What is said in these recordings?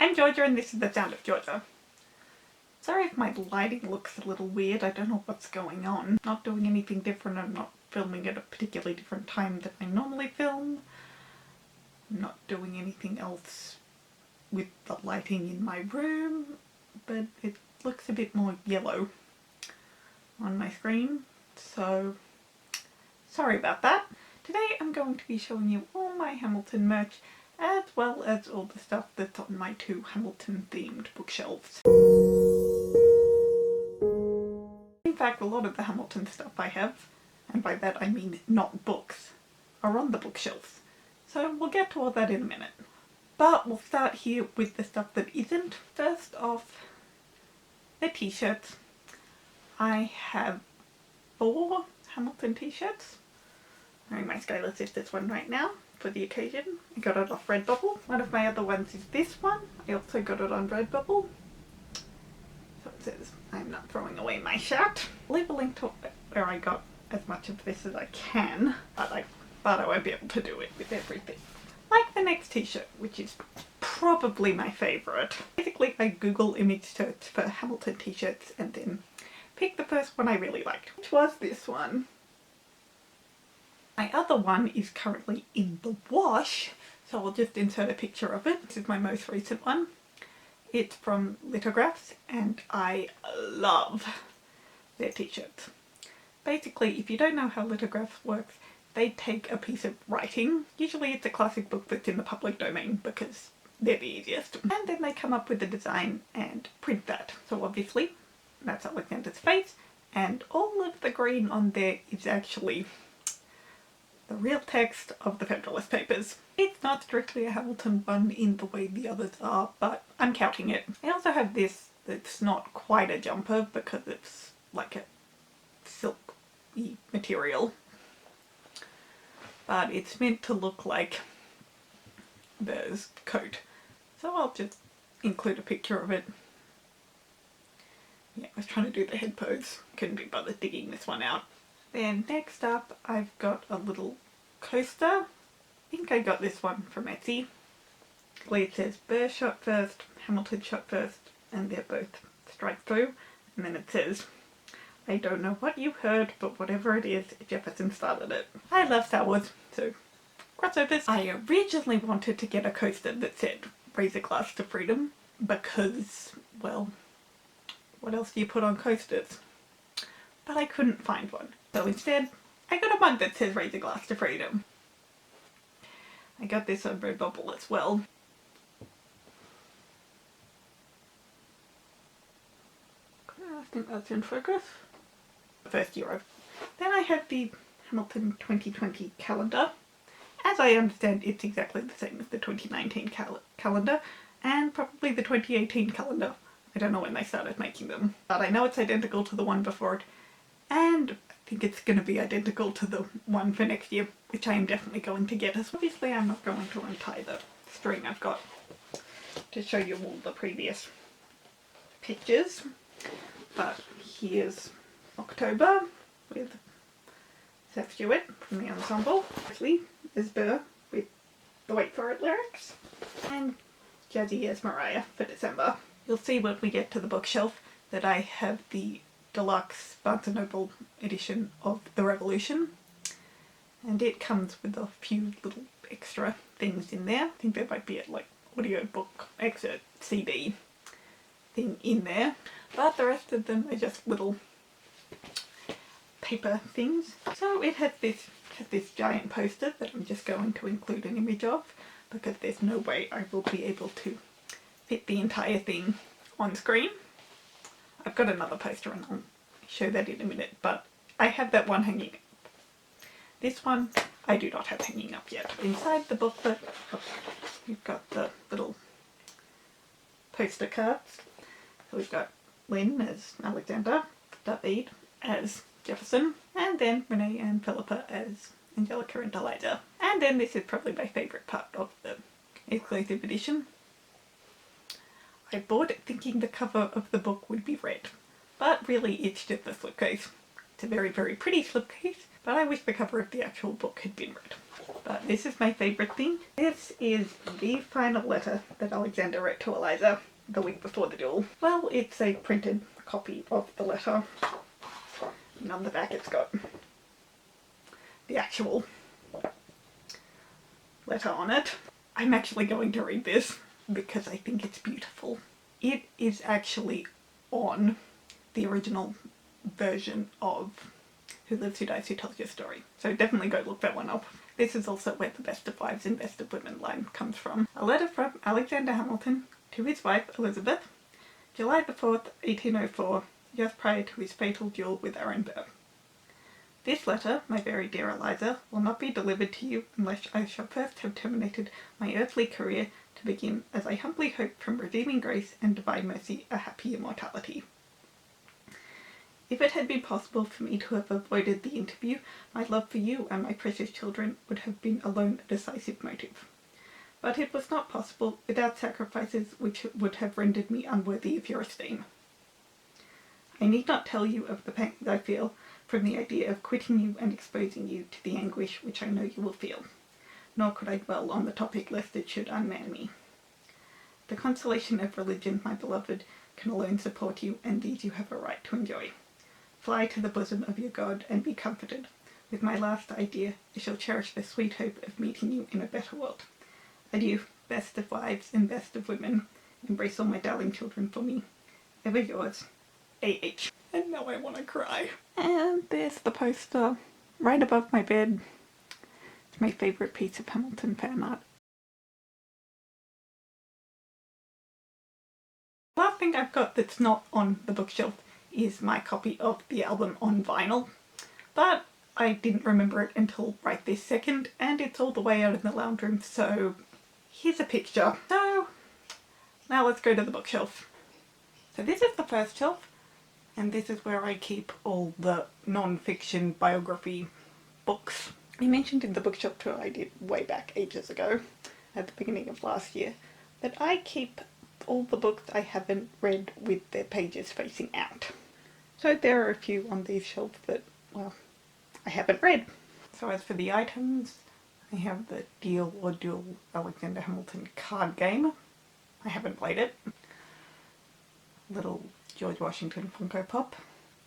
I'm Georgia and this is The Sound of Georgia. Sorry if my lighting looks a little weird, I don't know what's going on. Not doing anything different, I'm not filming at a particularly different time than I normally film. I'm not doing anything else with the lighting in my room, but it looks a bit more yellow on my screen, so sorry about that. Today I'm going to be showing you all my Hamilton merch, as well as all the stuff that's on my two Hamilton themed bookshelves. In fact, a lot of the Hamilton stuff I have, and by that I mean not books, are on the bookshelves. So we'll get to all that in a minute. But we'll start here with the stuff that isn't. First off, the t-shirts. I have 4 Hamilton t-shirts. I'm wearing my Skylar Sisters one right now for the occasion. I got it off Redbubble. One of my other ones is this one. I also got it on Redbubble. So it says, I'm not throwing away my shirt. I'll leave a link to where I got as much of this as I can, but I thought I won't be able to do it with everything. Like the next t-shirt, which is probably my favourite. Basically, I Google image search for Hamilton t-shirts and then pick the first one I really liked, which was this one. My other one is currently in the wash, so I'll just insert a picture of it. This is my most recent one. It's from Lithographs and I love their t-shirts. Basically, if you don't know how Lithographs works, they take a piece of writing, usually it's a classic book that's in the public domain because they're the easiest, and then they come up with a design and print that. So obviously that's Alexander's face, and all of the green on there is actually the real text of the Federalist Papers. It's not strictly a Hamilton one in the way the others are, but I'm counting it. I also have this that's not quite a jumper because it's like a silky material, but it's meant to look like Burr's coat. So I'll just include a picture of it. Yeah, I was trying to do the head pose. Couldn't be bothered digging this one out. Then next up I've got a little coaster. I think I got this one from Etsy. It says Burr shot first, Hamilton shot first, and they're both strike through. And then it says, I don't know what you heard, but whatever it is, Jefferson started it. I love Star Wars, so crossovers. I originally wanted to get a coaster that said Raise a Glass to Freedom because, well, what else do you put on coasters? But I couldn't find one. So instead, I got a mug that says Raise a Glass to Freedom. I got this on Redbubble as well. I think that's in focus. First euro. Then I have the Hamilton 2020 calendar. As I understand, it's exactly the same as the 2019 calendar and probably the 2018 calendar. I don't know when they started making them, but I know it's identical to the one before it, and I think it's going to be identical to the one for next year, which I am definitely going to get. As obviously I'm not going to untie the string I've got to show you all the previous pictures, but here's October with Seth Stewart from the ensemble. Actually, is Burr with the Wait For It lyrics, and Jazzy as Mariah for December. You'll see when we get to the bookshelf that I have the deluxe Barnes & Noble edition of The Revolution, and it comes with a few little extra things in there. I think there might be a like audiobook excerpt CD thing in there, but the rest of them are just little paper things. So it has this giant poster that I'm just going to include an image of because there's no way I will be able to fit the entire thing on screen. I've got another poster and I'll show that in a minute, but I have that one hanging up. This one I do not have hanging up yet. Inside the booklet we've got the little poster cards. So we've got Lynn as Alexander, David as Jefferson, and then Renee and Philippa as Angelica and Eliza. And then this is probably my favourite part of the exclusive edition. I bought it thinking the cover of the book would be red, but really it's just a slipcase. It's a very, very pretty slipcase, but I wish the cover of the actual book had been red. but this is my favourite thing. This is the final letter that Alexander wrote to Eliza the week before the duel. Well, it's a printed copy of the letter, and on the back it's got the actual letter on it. I'm actually going to read this because I think it's beautiful. It is actually on the original version of Who Lives Who Dies Who Tells Your Story, so definitely go look that one up. This is also where the Best of Wives and Best of Women line comes from. A letter from Alexander Hamilton to his wife Elizabeth, July the 4th, 1804, just prior to his fatal duel with Aaron Burr. This letter, my very dear Eliza, will not be delivered to you unless I shall first have terminated my earthly career to begin, as I humbly hope from redeeming grace and divine mercy, a happy immortality. If it had been possible for me to have avoided the interview, my love for you and my precious children would have been alone a decisive motive. But it was not possible without sacrifices which would have rendered me unworthy of your esteem. I need not tell you of the pain I feel from the idea of quitting you and exposing you to the anguish which I know you will feel, nor could I dwell on the topic lest it should unman me. The consolation of religion, my beloved, can alone support you, and these you have a right to enjoy. Fly to the bosom of your God and be comforted. With my last idea, I shall cherish the sweet hope of meeting you in a better world. Adieu, best of wives and best of women. Embrace all my darling children for me. Ever yours, A.H. And now I want to cry. And there's the poster right above my bed. It's my favourite piece of Hamilton fan art. Last thing I've got that's not on the bookshelf is my copy of the album on vinyl, but I didn't remember it until right this second, and it's all the way out in the lounge room, so here's a picture. So now let's go to the bookshelf. So this is the first shelf, and this is where I keep all the non-fiction biography books. I mentioned in the bookshelf tour I did way back ages ago, at the beginning of last year, that I keep all the books I haven't read with their pages facing out. So there are a few on these shelves that, well, I haven't read. So as for the items, I have the Deal or Duel Alexander Hamilton card game. I haven't played it. Little George Washington Funko Pop.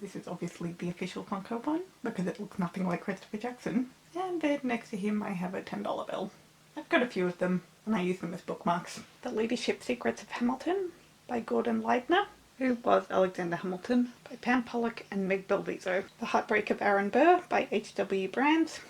This is obviously the official Funko one, because it looks nothing like Christopher Jackson. And then next to him I have a $10 bill. I've got a few of them, and I use them as bookmarks. The Leadership Secrets of Hamilton by Gordon Leidner. Who Was Alexander Hamilton by Pam Pollock and Meg Belviso. The Heartbreak of Aaron Burr by H.W. Brands.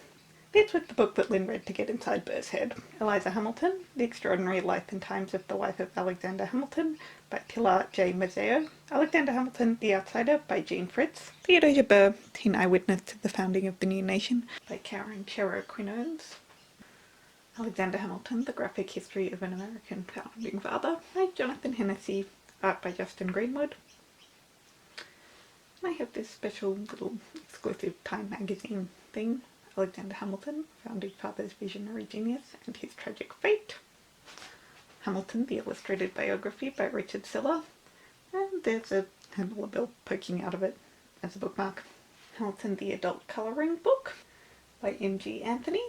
This was the book that Lynn read to get inside Burr's head. Eliza Hamilton, The Extraordinary Life and Times of the Wife of Alexander Hamilton by Pilar J. Mazzeo. Alexander Hamilton, The Outsider by Jean Fritz. Theodosia Burr, Teen Eyewitness to the Founding of the New Nation by Karen Chero Quinones. Alexander Hamilton, The Graphic History of an American Founding Father by Jonathan Hennessy. Art by Justin Greenwood. And I have this special little exclusive Time magazine thing. Alexander Hamilton, Founding Father's Visionary Genius and His Tragic Fate. Hamilton, The Illustrated Biography by Richard Siller. And there's a $10 bill poking out of it as a bookmark. Hamilton, The Adult Colouring Book by M.G. Anthony.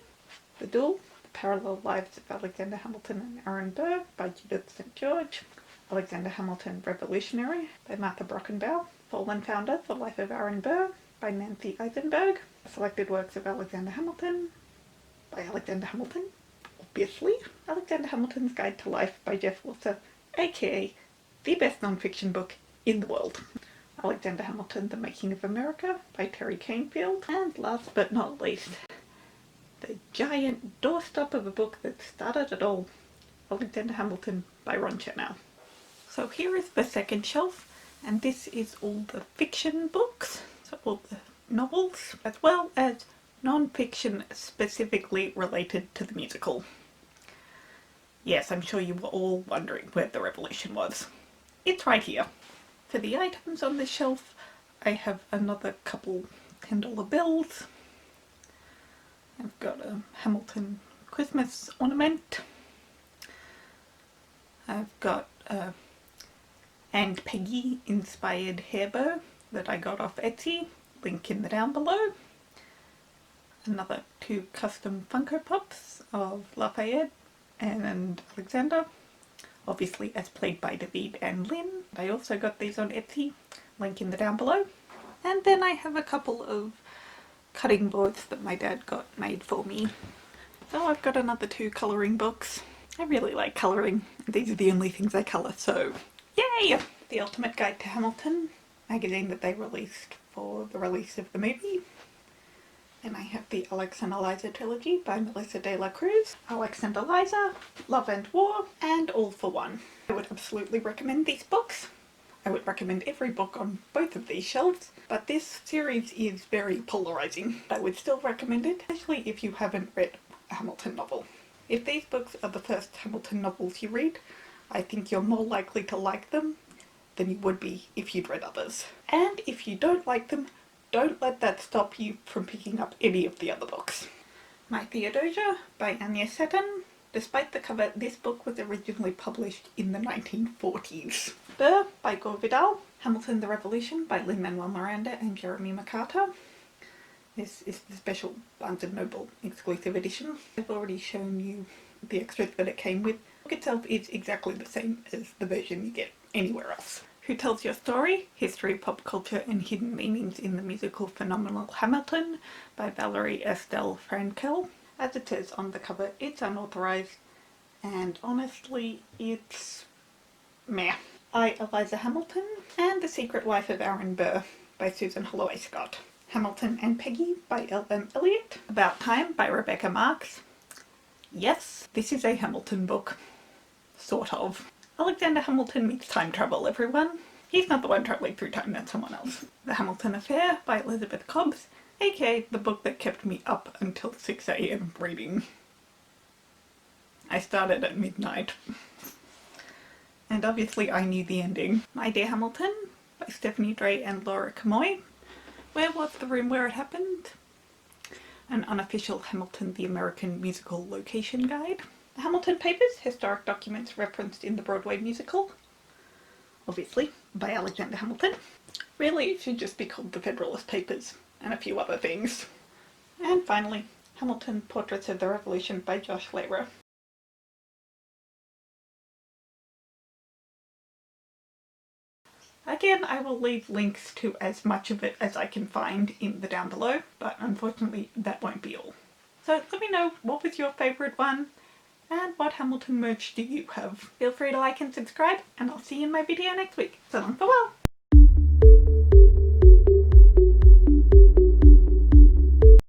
The Duel, The Parallel Lives of Alexander Hamilton and Aaron Burr by Judith St. George. Alexander Hamilton Revolutionary by Martha Brockenbaugh. Fallen Founder, The Life of Aaron Burr by Nancy Eisenberg. Selected Works of Alexander Hamilton by Alexander Hamilton, obviously. Alexander Hamilton's Guide to Life by Jeff Wilser, aka the best non-fiction book in the world. Alexander Hamilton, The Making of America by Terry Canfield. And last but not least, the giant doorstop of a book that started it all, Alexander Hamilton by Ron Chernow. So here is the second shelf, and this is all the fiction books, so all the novels, as well as non-fiction specifically related to the musical. Yes, I'm sure you were all wondering where the Revolution was. It's right here. For the items on this shelf, I have another couple $10 bills. I've got a Hamilton Christmas ornament. I've got a And Peggy inspired hair bow that I got off Etsy, link in the down below. another 2 custom Funko Pops of Lafayette and Alexander, obviously as played by David and Lynn. I also got these on Etsy, link in the down below. And then I have a couple of cutting boards that my dad got made for me. So I've got another 2 colouring books. I really like colouring. These are the only things I colour, so yay! The Ultimate Guide to Hamilton magazine that they released for the release of the movie. Then I have the Alex and Eliza trilogy by Melissa De La Cruz, Alex and Eliza, Love and War, and All for One. I would absolutely recommend these books. I would recommend every book on both of these shelves, but this series is very polarising. I would still recommend it, especially if you haven't read a Hamilton novel. If these books are the first Hamilton novels you read, I think you're more likely to like them than you would be if you'd read others. And if you don't like them, don't let that stop you from picking up any of the other books. My Theodosia by Anya Seton. Despite the cover, this book was originally published in the 1940s. Burr by Gore Vidal. Hamilton the Revolution by Lin-Manuel Miranda and Jeremy McCarter. This is the special Barnes & Noble exclusive edition. I've already shown you the extras that it came with. The book itself is exactly the same as the version you get anywhere else. Who Tells Your Story? History, Pop Culture and Hidden Meanings in the Musical Phenomenal Hamilton by Valerie Estelle Frankel. As it says on the cover, it's unauthorized, and honestly, it's meh. I, Eliza Hamilton, and The Secret Life of Aaron Burr by Susan Holloway Scott. Hamilton and Peggy by L.M. Eliot. About Time by Rebecca Marks. Yes, this is a Hamilton book. Sort of. Alexander Hamilton meets time travel, everyone. He's not the one travelling through time, that's someone else. The Hamilton Affair by Elizabeth Cobbs, aka the book that kept me up until 6 AM reading. I started at midnight. And obviously I knew the ending. My Dear Hamilton by Stephanie Dray and Laura Camoy. Where Was the Room Where It Happened? An unofficial Hamilton the American musical location guide. The Hamilton Papers, historic documents referenced in the Broadway musical. Obviously, by Alexander Hamilton. Really, it should just be called the Federalist Papers, and a few other things. And finally, Hamilton Portraits of the Revolution by Josh Lehrer. Again, I will leave links to as much of it as I can find in the down below, but unfortunately that won't be all. So let me know, what was your favourite one? And what Hamilton merch do you have? Feel free to like and subscribe, and I'll see you in my video next week. So long, farewell!